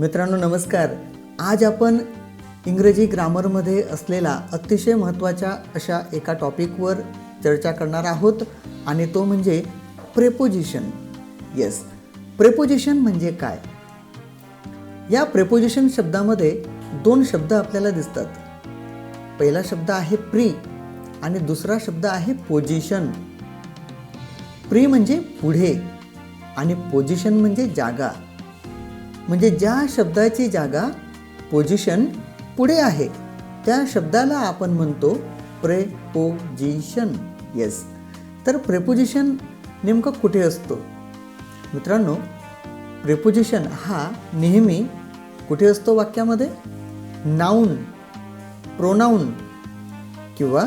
मित्रांनो नमस्कार. आज आपण इंग्रजी ग्रामरमध्ये असलेला अतिशय महत्त्वाच्या अशा एका टॉपिकवर चर्चा करणार आहोत आणि तो म्हणजे प्रेपोजिशन. येस, प्रेपोजिशन म्हणजे काय? या प्रेपोजिशन शब्दामध्ये दोन शब्द आपल्याला दिसतात. पहिला शब्द आहे प्री आणि दुसरा शब्द आहे पोजिशन. प्री म्हणजे पुढे आणि पोजिशन म्हणजे जागा. म्हणजे ज्या शब्दाची जागा पोजिशन पुढे आहे त्या शब्दाला आपण म्हणतो प्रेपोजिशन. येस, तर प्रेपोजिशन नेमकं कुठे असतो? मित्रांनो, प्रेपोजिशन हा नेहमी कुठे असतो वाक्यामध्ये? नाऊन, प्रोनाऊन किंवा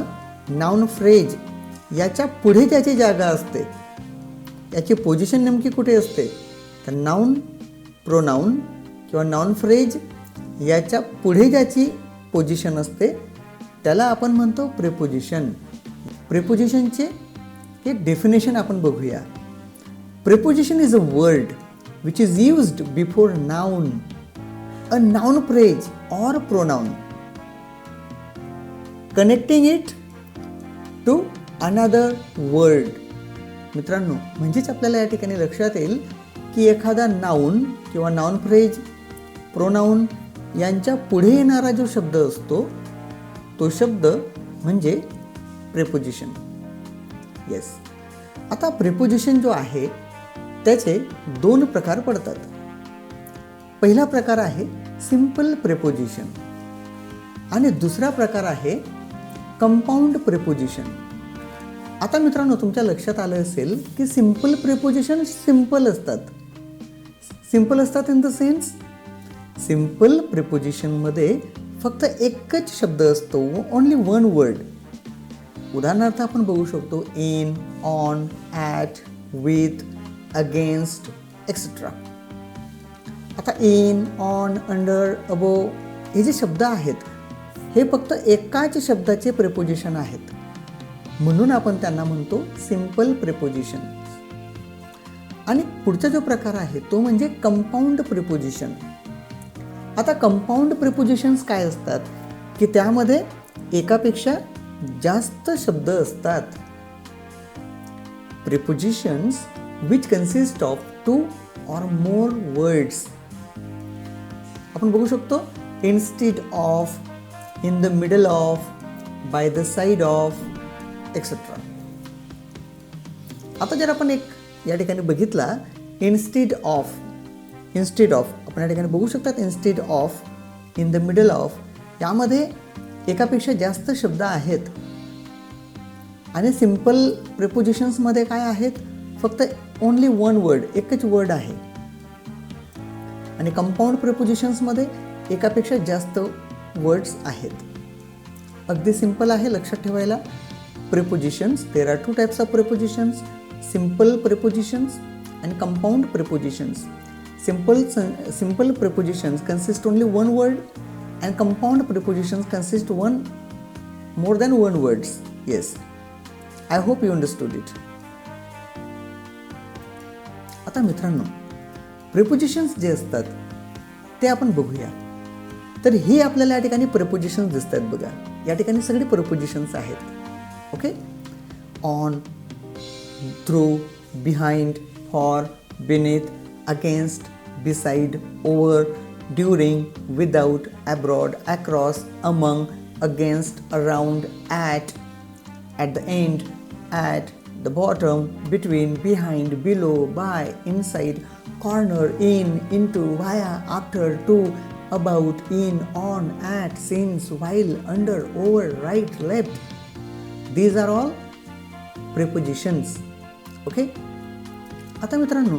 नाऊन फ्रेज याच्या पुढे ज्याची जागा असते याची पोजिशन नेमकी कुठे असते? तर नाऊन, प्रोनाऊन किंवा नाऊन फ्रेज याच्या पुढे ज्याची पोजिशन असते त्याला आपण म्हणतो प्रेपोजिशन. प्रेपोजिशनचे हे डेफिनेशन आपण बघूया. Preposition is a word which is used before noun, a noun phrase or pronoun, connecting it to another word. मित्रांनो, म्हणजेच आपल्याला या ठिकाणी लक्षात येईल की एखादा नाऊन किंवा नाऊन फ्रेज, प्रोनाऊन यांच्या पुढे येणारा जो शब्द असतो तो शब्द म्हणजे प्रेपोजिशन. येस, आता प्रेपोजिशन जो आहे त्याचे दोन प्रकार पडतात. पहिला प्रकार आहे सिंपल प्रेपोजिशन आणि दुसरा प्रकार आहे कंपाऊंड प्रेपोजिशन. आता मित्रांनो, तुमच्या लक्षात आलं असेल की सिंपल प्रेपोजिशन सिंपल असतात. सिंपल असतात इन द सेन्स सिंपल प्रेपोजिशनमध्ये फक्त एकच शब्द असतो, ओनली वन वर्ड. उदाहरणार्थ आपण बघू शकतो in, on, at, with, against etcetera. आता इन, ऑन, अंडर, अबोव हे जे शब्द आहेत हे फक्त एकाच शब्दाचे प्रेपोजिशन आहेत, म्हणून आपण त्यांना म्हणतो सिंपल प्रेपोजिशन. आणि पुढचा जो प्रकार आहे तो म्हणजे कंपाऊंड प्रेपोजिशन. आता कंपाऊंड प्रेपोजिशन्स काय असतात की त्यामध्ये एकापेक्षा जास्त शब्द असतात. Prepositions which consist of 2 or more words. आपण बघू शकतो instead of, in the middle of, by the side of etcetera. आता जर आपण एक या ठिकाणी बघितला इन्स्टेड ऑफ आपण या ठिकाणी बघू शकतात instead of, in the middle of यामध्ये एकापेक्षा जास्त शब्द आहेत. आणि सिंपल प्रेपोजिशन्समध्ये काय आहेत? फक्त ओनली वन वर्ड, एकच वर्ड आहे. आणि कंपाऊंड प्रेपोजिशन्समध्ये एकापेक्षा जास्त वर्ड्स आहेत. अगदी सिंपल आहे लक्षात ठेवायला. Prepositions, there are two types of prepositions, simple prepositions and compound prepositions. Simple prepositions consist only one word and compound prepositions consist more than one words. Yes, I hope you understood it. आता मित्रांनो, prepositions जे असतात ते आपण बघूया. तर हे आपल्याला या ठिकाणी prepositions दिसतात बघा. या ठिकाणी सगळे prepositions आहेत. Okay, on, through, behind, for, beneath, against, beside, over, during, without, abroad, across, among, against, around, at the end, at the bottom, between, behind, below, by, inside, corner, in, into, via, after, to, about, in, on, at, since, while, under, over, right, left. These are all prepositions. Okay, आता मित्रांनो,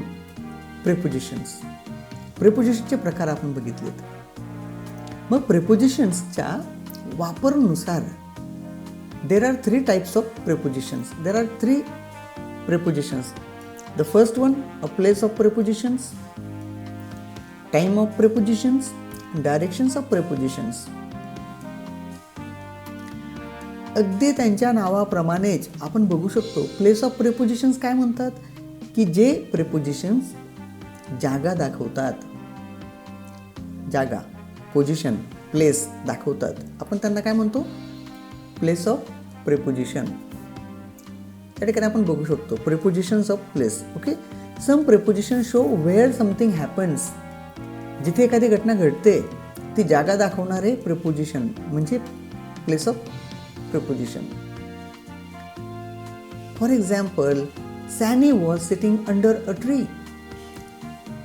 प्रेपोजिशनचे प्रकार आपण बघितलेत. मग प्रेपोजिशन्सच्या वापरानुसार there are 3 types of prepositions. There are 3 prepositions. The first one, a place of prepositions, time of prepositions, directions of prepositions. अगदी त्यांच्या नावाप्रमाणेच आपण बघू शकतो प्लेस ऑफ प्रेपोजिशन्स काय म्हणतात की जे प्रेपोजिशन्स जागा दाखवतात. जागा, पोझिशन, प्लेस दाखवतात, आपण त्यांना काय म्हणतो? Place of preposition. त्या ठिकाणी आपण बघू शकतो prepositions of place. Okay, some preposition show where something happens. जिथे एखादी घटना घडते ती जागा दाखवणारे प्रेपोजिशन म्हणजे place of preposition. For example, Sunny was sitting under a tree.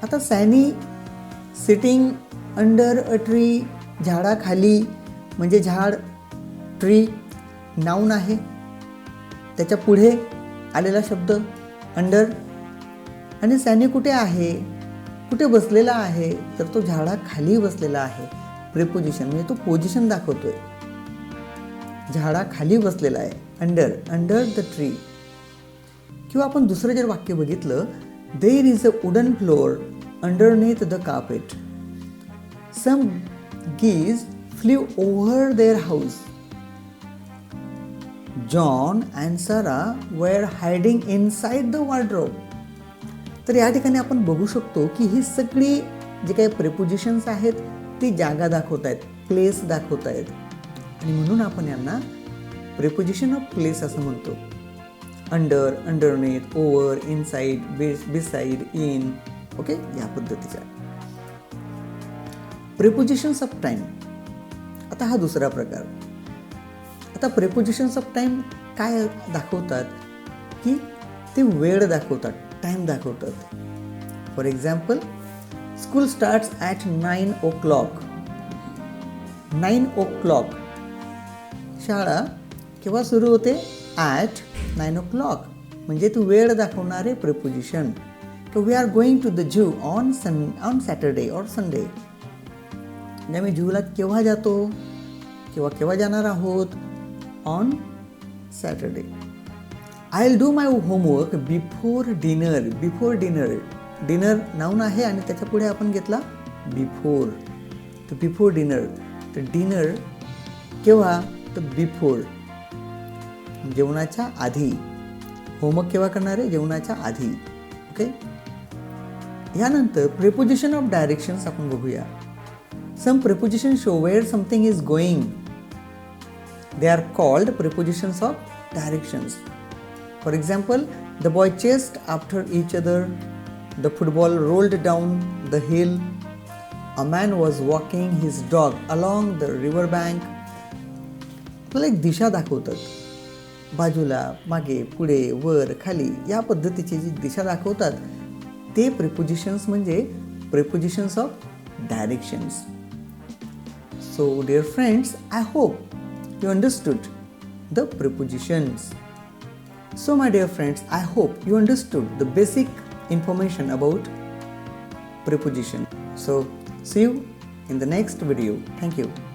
आता Sunny sitting under a tree, झाडाखाली म्हणजे झाड, ट्री नाऊन आहे, त्याच्या पुढे आलेला शब्द अंडर. आणि सॅनी कुठे आहे, कुठे बसलेला आहे, तर तो झाडाखाली बसलेला आहे. प्रेपोजिशन म्हणजे तो पोझिशन दाखवतोय, झाडाखाली बसलेला आहे, अंडर, अंडर द ट्री. किंवा आपण दुसरं जर वाक्य बघितलं, there is a wooden floor underneath the carpet. Some geese flew over their house. John and Sarah were hiding inside the wardrobe. तर या ठिकाणी आपण बघू शकतो की ही सगळी जी काही प्रेपोजिशन्स आहेत ती जागा दाखवत आहेत, प्लेस दाखवत आहेत, आणि म्हणून आपण यांना प्रेपोजिशन ऑफ प्लेस असं म्हणतो. Under, underneath, over, inside, beside, in. Okay, या पद्धतीच्या. Prepositions of time. आता हा दुसरा प्रकार. आता प्रेपोजिशन्स ऑफ टाइम काय दाखवतात की ते वेळ दाखवतात, टाइम दाखवतात. For example, school starts at 9 o'clock. 9 o'clock शाळा केव्हा सुरू होते? ॲट 9 o'clock म्हणजे तू वेळ दाखवणारे preposition. We are going to the zoo on Saturday or Sunday. म्हणजे आम्ही झूला केव्हा जातो किंवा केव्हा जाणार आहोत? On Saturday. I will do my homework before dinner. Before dinner, dinner noun आहे आणि त्याच्या पुढे आपण घेतला बिफोर. तर बिफोर डिनर, तर डिनर केव्हा? तर बिफोर, जेवणाच्या आधी. होमवर्क केव्हा करणार आहे? जेवणाच्या आधी. ओके, यानंतर प्रेपोजिशन ऑफ डायरेक्शन्स आपण बघूया. Some prepositions show where something is going. They are called prepositions of directions. For example, the boy chased after each other. The football rolled down the hill. A man was walking his dog along the river bank. आपल्याला एक दिशा दाखवतात, बाजूला, मागे, पुढे, वर, खाली या पद्धतीची जी दिशा दाखवतात ते प्रेपोजिशन्स म्हणजे prepositions of directions. So dear friends, I hope you understood the prepositions. So my dear friends, I hope you understood the basic information about preposition. So see you in the next video. Thank you.